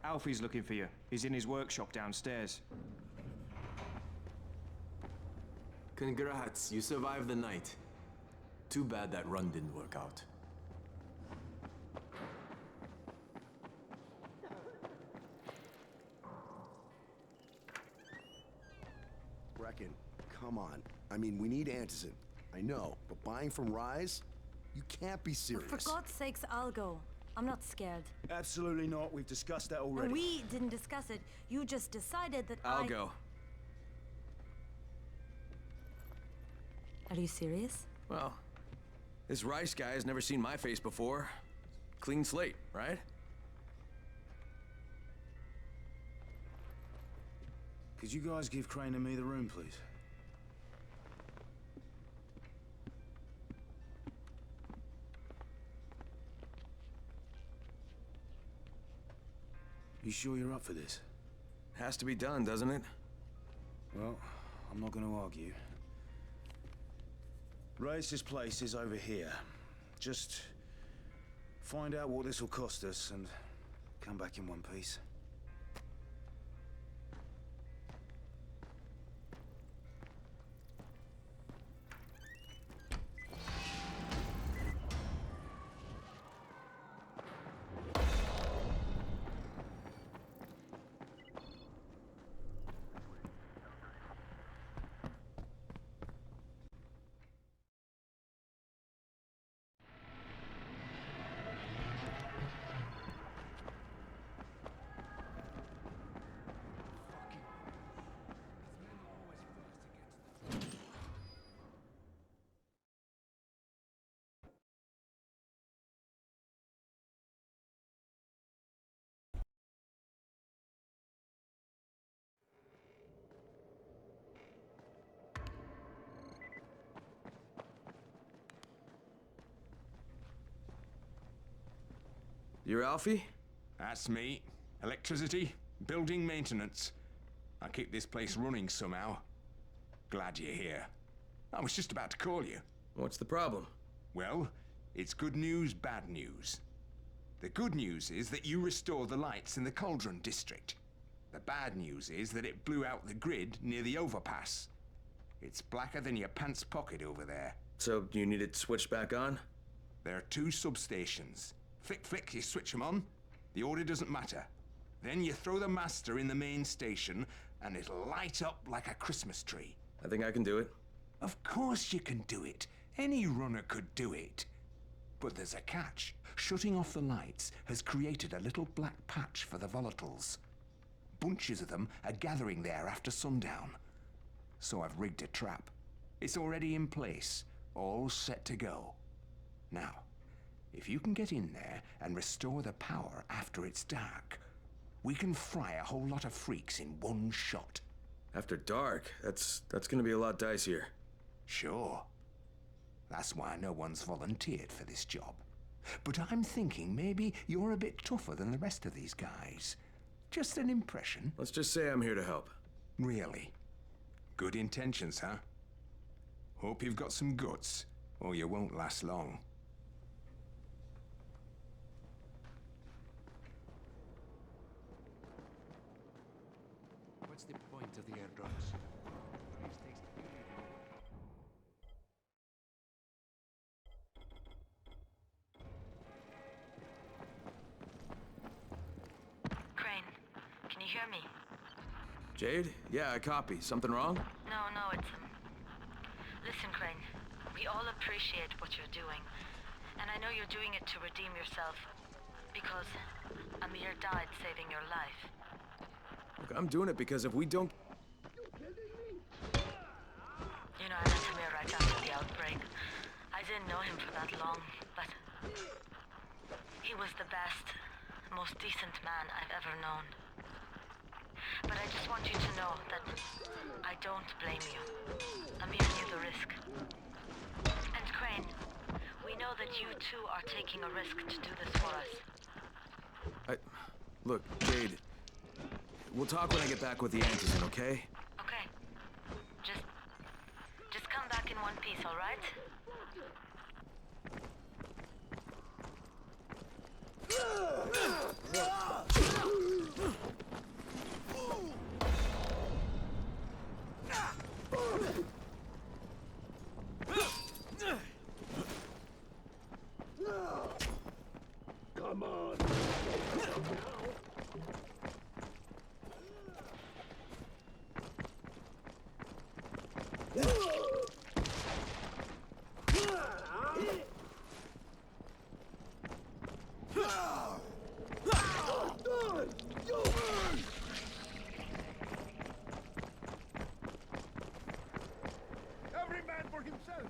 Alfie's looking for you. He's in his workshop downstairs. Congrats, you survived the night. Too bad that run didn't work out. Brecken, come on. I mean, we need Antizin. I know, but buying from Rise? You can't be serious. For God's sakes, I'll go. I'm not scared. Absolutely not. We've discussed that already. And we didn't discuss it. You just decided that I'll go. Are you serious? Well, this Rice guy has never seen my face before. Clean slate, right? Could you guys give Crane and me the room, please? You sure you're up for this? Has to be done, doesn't it? Well, I'm not going to argue. Race's place is over here. Just find out what this will cost us and come back in one piece. You're Alfie? That's me. Electricity, building maintenance. I keep this place running somehow. Glad you're here. I was just about to call you. What's the problem? Well, it's good news, bad news. The good news is that you restored the lights in the Cauldron district. The bad news is that it blew out the grid near the overpass. It's blacker than your pants pocket over there. So, you need it switched back on? There are 2 substations. Flick, flick, you switch them on. The order doesn't matter. Then you throw the master in the main station, and it'll light up like a Christmas tree. I think I can do it. Of course you can do it. Any runner could do it. But there's a catch. Shutting off the lights has created a little black patch for the volatiles. Bunches of them are gathering there after sundown. So I've rigged a trap. It's already in place, all set to go. Now, if you can get in there and restore the power after it's dark, we can fry a whole lot of freaks in one shot. After dark? That's gonna be a lot dicier. Sure. That's why no one's volunteered for this job. But I'm thinking maybe you're a bit tougher than the rest of these guys. Just an impression. Let's just say I'm here to help. Really? Good intentions, huh? Hope you've got some guts, or you won't last long. What's the point of the airdrops? hear me? Jade? Yeah, I copy. Something wrong? No, it's... Listen, Crane. We all appreciate what you're doing. And I know you're doing it to redeem yourself. Because Amir died saving your life. Look, I'm doing it because if we don't... You know, I met Amir right after the outbreak. I didn't know him for that long, but... he was the best, most decent man I've ever known. But I just want you to know that I don't blame you. Amir knew the risk. And Crane, we know that you too are taking a risk to do this for us. Look, Jade, we'll talk when I get back with the Antizin, okay? Okay. Just come back in one piece, all right? Come on. Every man for himself.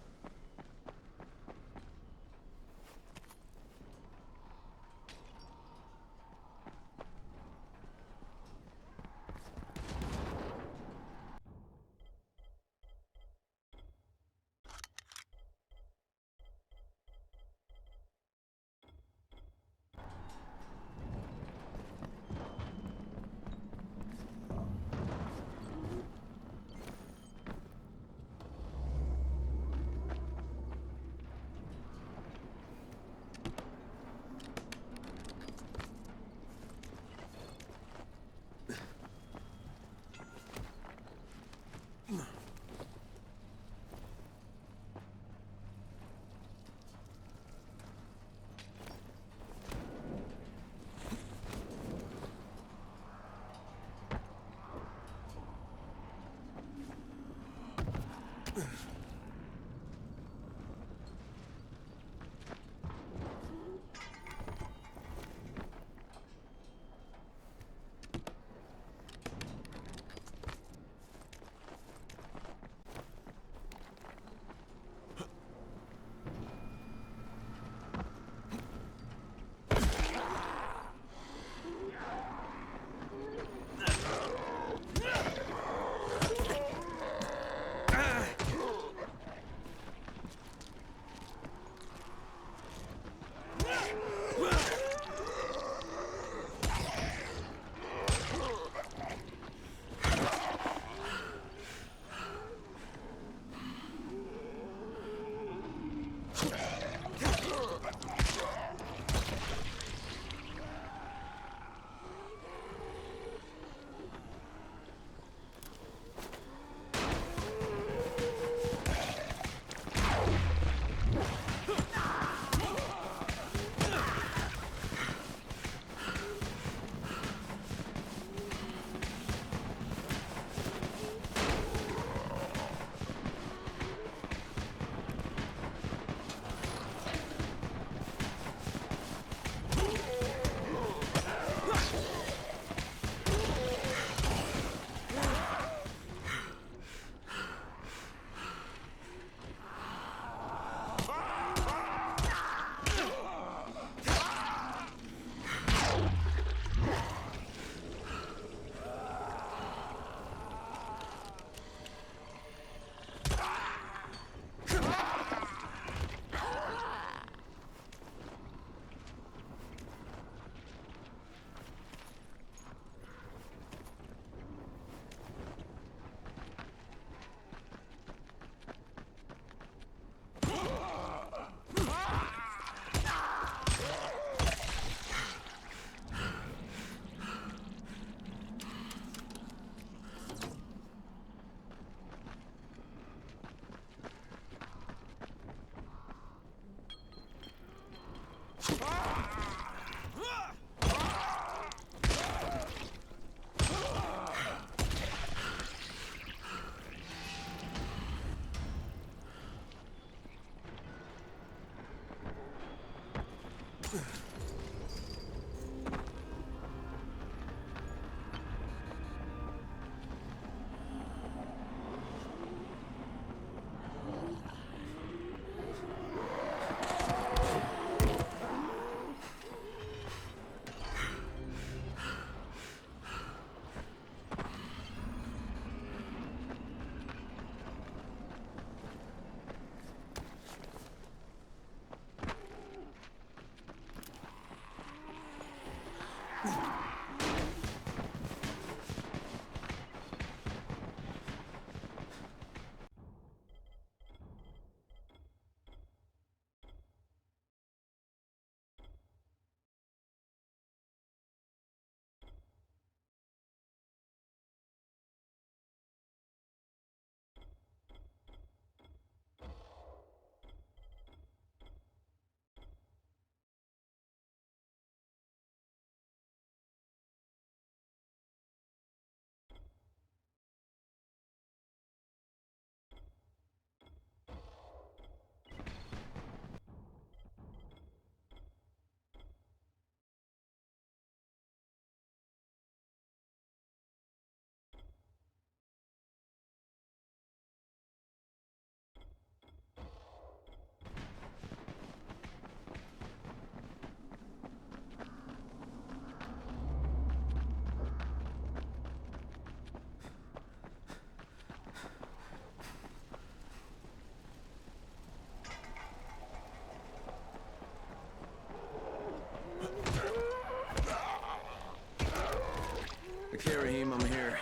Okay, Raheem, I'm here.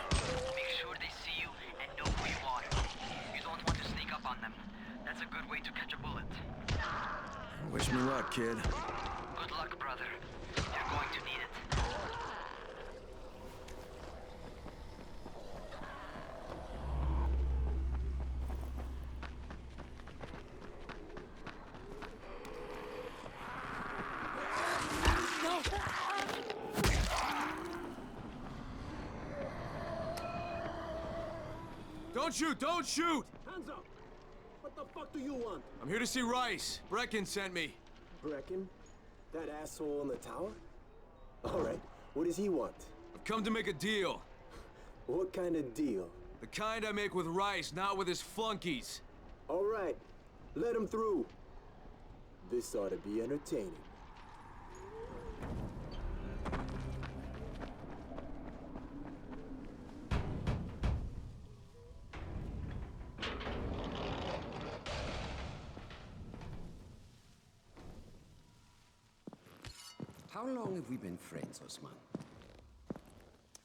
Make sure they see you and know who you are. You don't want to sneak up on them. That's a good way to catch a bullet. Wish me luck, kid. Good luck, brother. You're going to need it. Don't shoot! Don't shoot! Hands up! What the fuck do you want? I'm here to see Rice. Brecken sent me. Brecken? That asshole in the tower? Alright, what does he want? I've come to make a deal. What kind of deal? The kind I make with Rice, not with his flunkies. Alright, let him through. This ought to be entertaining. How long have we been friends, Osman?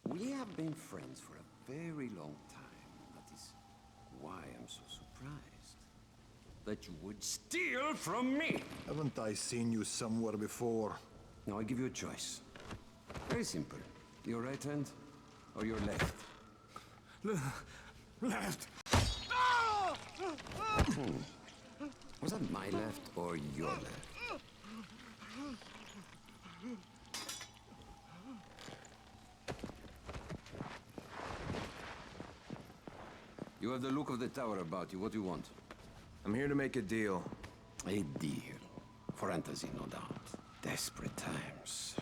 We have been friends for a very long time. That is why I'm so surprised that you would steal from me. Haven't I seen you somewhere before? Now I give you a choice. Very simple. Your right hand or your left? Left. Was that my left or your left? You have the look of the tower about you. What do you want? I'm here to make a deal. A deal. For Antizin, no doubt. Desperate times.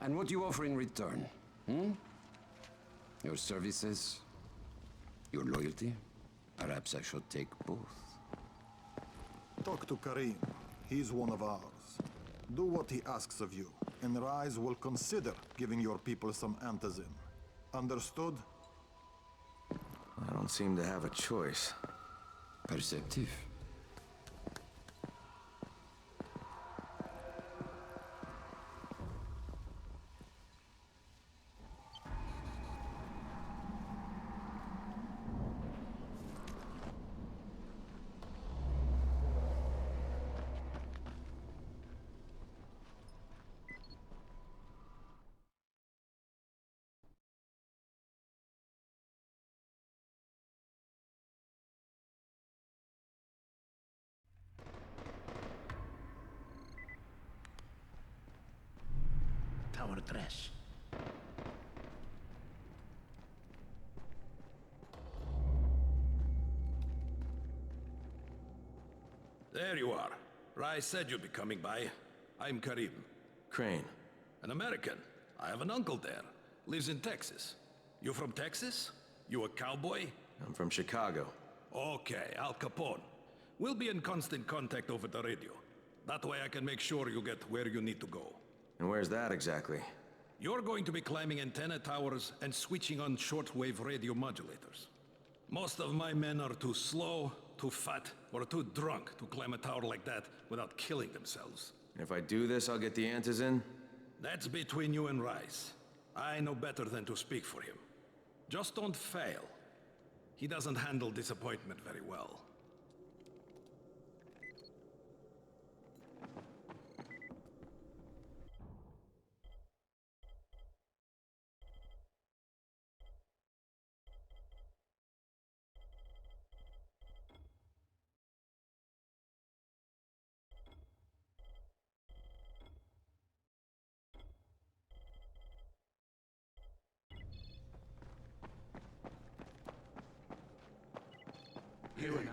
And what do you offer in return? Hmm? Your services? Your loyalty? Perhaps I should take both. Talk to Karim. He's one of ours. Do what he asks of you, and Rise will consider giving your people some Antizin. Understood? I don't seem to have a choice. Perceptive. Tower 3. There you are. Rice said you'd be coming by. I'm Karim. Crane. An American. I have an uncle there. Lives in Texas. You from Texas? You a cowboy? I'm from Chicago. Okay, Al Capone. We'll be in constant contact over the radio. That way I can make sure you get where you need to go. And where's that exactly? You're going to be climbing antenna towers and switching on shortwave radio modulators. Most of my men are too slow, too fat, or too drunk to climb a tower like that without killing themselves. And if I do this, I'll get the Antizin? That's between you and Rice. I know better than to speak for him. Just don't fail. He doesn't handle disappointment very well. You and